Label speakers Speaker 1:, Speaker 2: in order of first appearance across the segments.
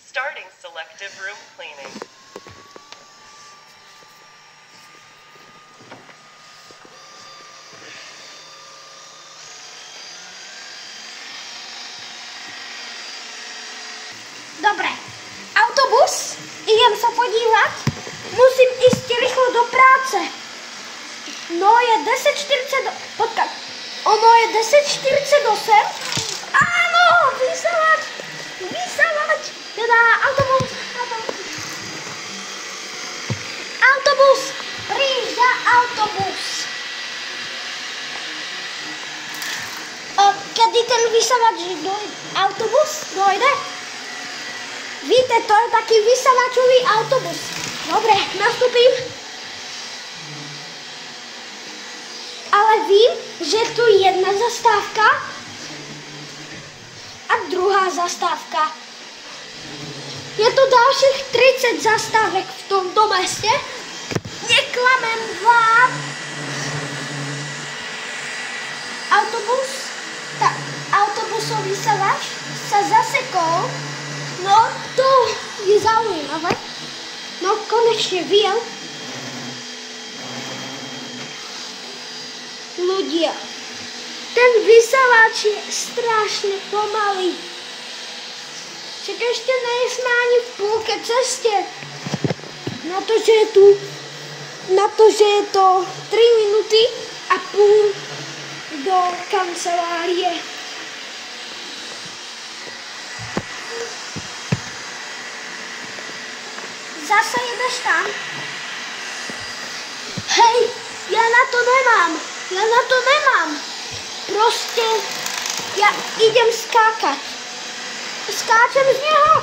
Speaker 1: Starting selective room cleaning.
Speaker 2: Dobre, autobus, idem sa podívať, musím ísť rýchlo do práce. No je 10:40, počkaj, ono je 10:48, áno, vysávať, teda autobus, prijíždá autobus. Kedy ten vysávač autobus dojde? Víte, to je taký vysávačový autobus. Dobre, nastúpim. Ale vím, že tu je jedna zastávka a druhá zastávka. Je tu ďalších 30 zastávek v tomto meste. Neklamem vám. Autobusový vysávač sa zasekol. No, to je zaujímavé. No, konečne viem. Ľudia, ten vysávač je strašne pomalý. Však ešte nejsme ani v púlke ceste. Na to, že je to 3 minúty a púl do kancelárie. Zase ideš tam? Hej, ja na to nemám. Proste, ja idem skákať. Skáčem z neho.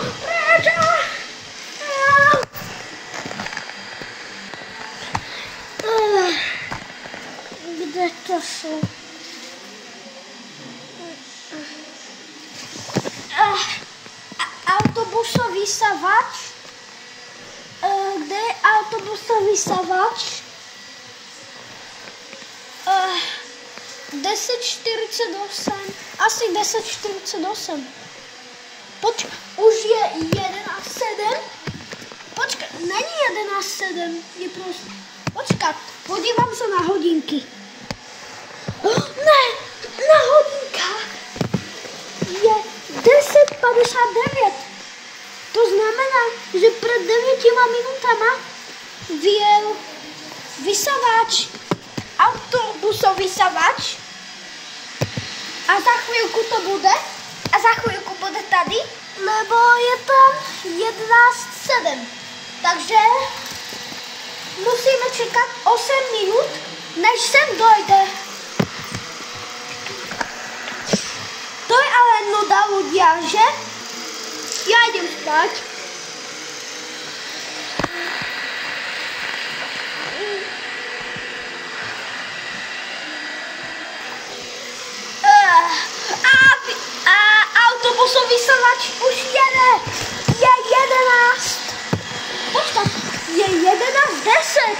Speaker 2: Kde to sú? Autobusový vysávač. Kde je autobusový vysávač? 10:48. Asi 10:48. Počkaj, už je 11:07. Počkaj, není 11:07. Je proste... Počkaj, podívam sa na hodinky. Ne, na hodinkách je 10:59. To znamená, že pred 9 minútama viel vysávač, autobusový vysávač a za chvíľku to bude tady, lebo je tam 11:07. Takže musíme čekať 8 minút, než sem dojde. To je ale nuda, ľudia, že? Ja idem spať. Autobusový vysávač už jede. Je 11. Počkaj, je 11:10.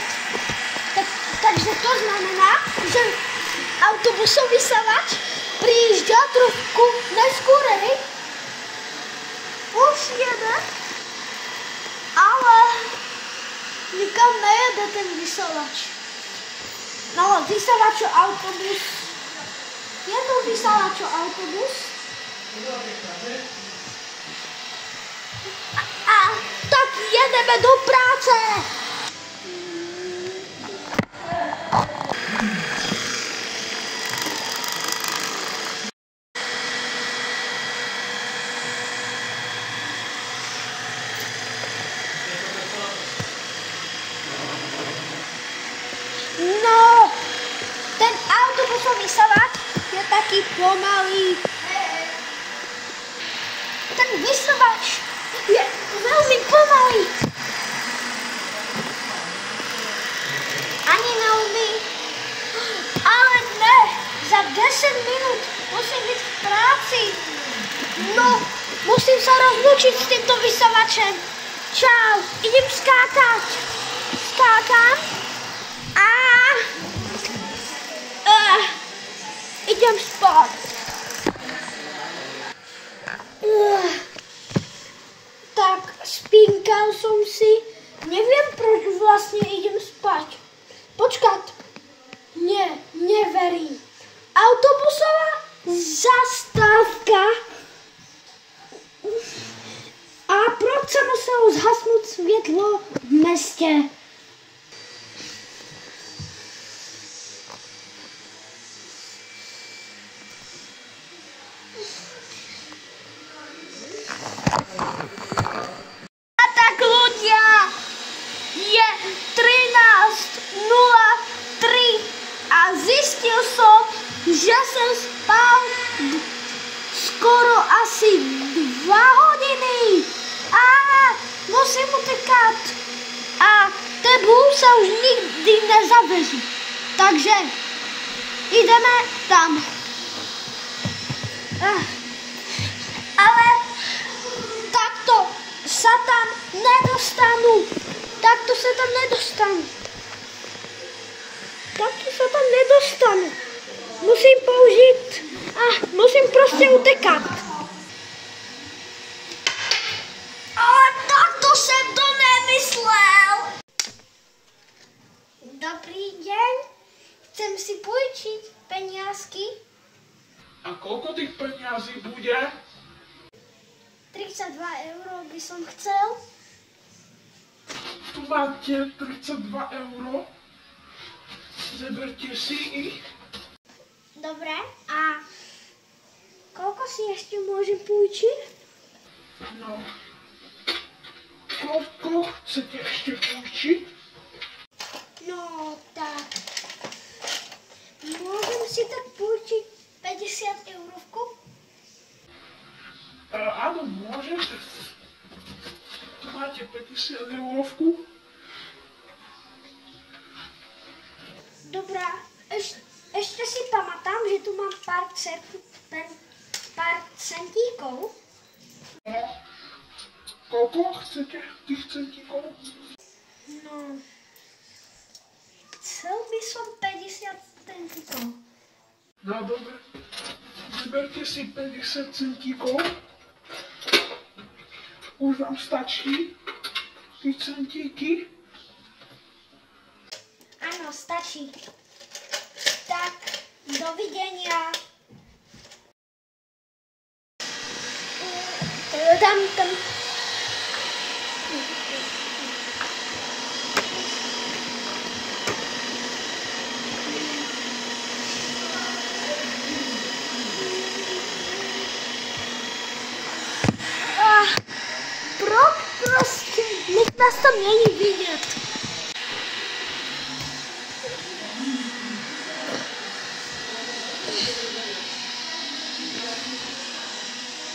Speaker 2: Takže to znamená, že autobusový vysávač prijíždá trošku neskôr. Už jede, ale nikam nejede ten vysávač. No, vysávačo autobus. Je to vysávačo autobus? A tak jedeme do práce. No, ten autobusový vysávač je taký pomalý. Ten vysávač je veľmi pomalý. Ani neumí. Ale ne, za 10 minút musím byť v práci. No, musím sa rozlúčiť s týmto vysávačem. Čau, idem skákať. Skákam. A idem spať. Tak, Spinkal som si. Neviem, proč vlastne idem spať. Počkat. Nie, neverím. Autobusová zastávka. A proč sa muselo zhasnúť svietlo v meste? A tak ľudia, je 13:03 a zistil som, že som spal skoro asi 2 hodiny. A musím utekať. A tebu sa už nikdy nezaveží. Takže ideme tam. Ale takto sa tam nedostanú. Takto sa tam nedostanú. Musím použiť musím proste utekať. Ale takto som to nemyslel. Dobrý deň. Chcem si pôjčiť peniazky.
Speaker 3: A koľko tých peniazí bude?
Speaker 2: 32 € by som chcel.
Speaker 3: Tu máte 32 €. Zeberte si ich.
Speaker 2: Dobre, a koľko si ešte môžem pôjčiť?
Speaker 3: No. Koľko chcete ešte pôjčiť?
Speaker 2: No, tak. Môžem si tak pôjčiť 50 €?
Speaker 3: Áno, môžete. Tu máte 50 €.
Speaker 2: Dobrá, ešte si pamätám, že tu mám pár centíkov.
Speaker 3: No. Koľko chcete tých centíkov?
Speaker 2: No, chcel by som 50 centíkov.
Speaker 3: No dobre. Zeberte si 50 centíkov. Už vám stačí tie centíky?
Speaker 2: Áno, stačí. Tak, dovidenia. Tam. Proste, nech nás tam není vidět.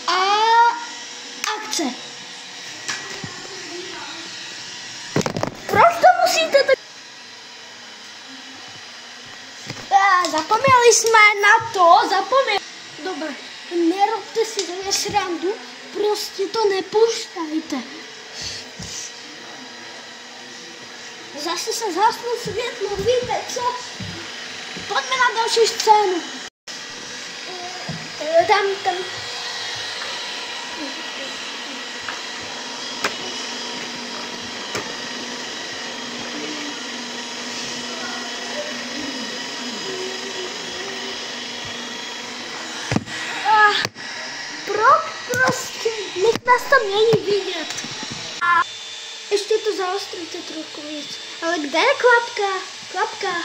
Speaker 2: A akce. Proč to musíte tak... Zapomněli jsme na to, Dobre, nerobte si ze mě srandu, prostě to nepoušťajte. Zase se zhasnú světlo, víte co? Poďme na další scénu. Tam. Prostě, nech nás tam není vidět. A ještě to zaostříte trošku víc. Ale kde je klapka? Klapka.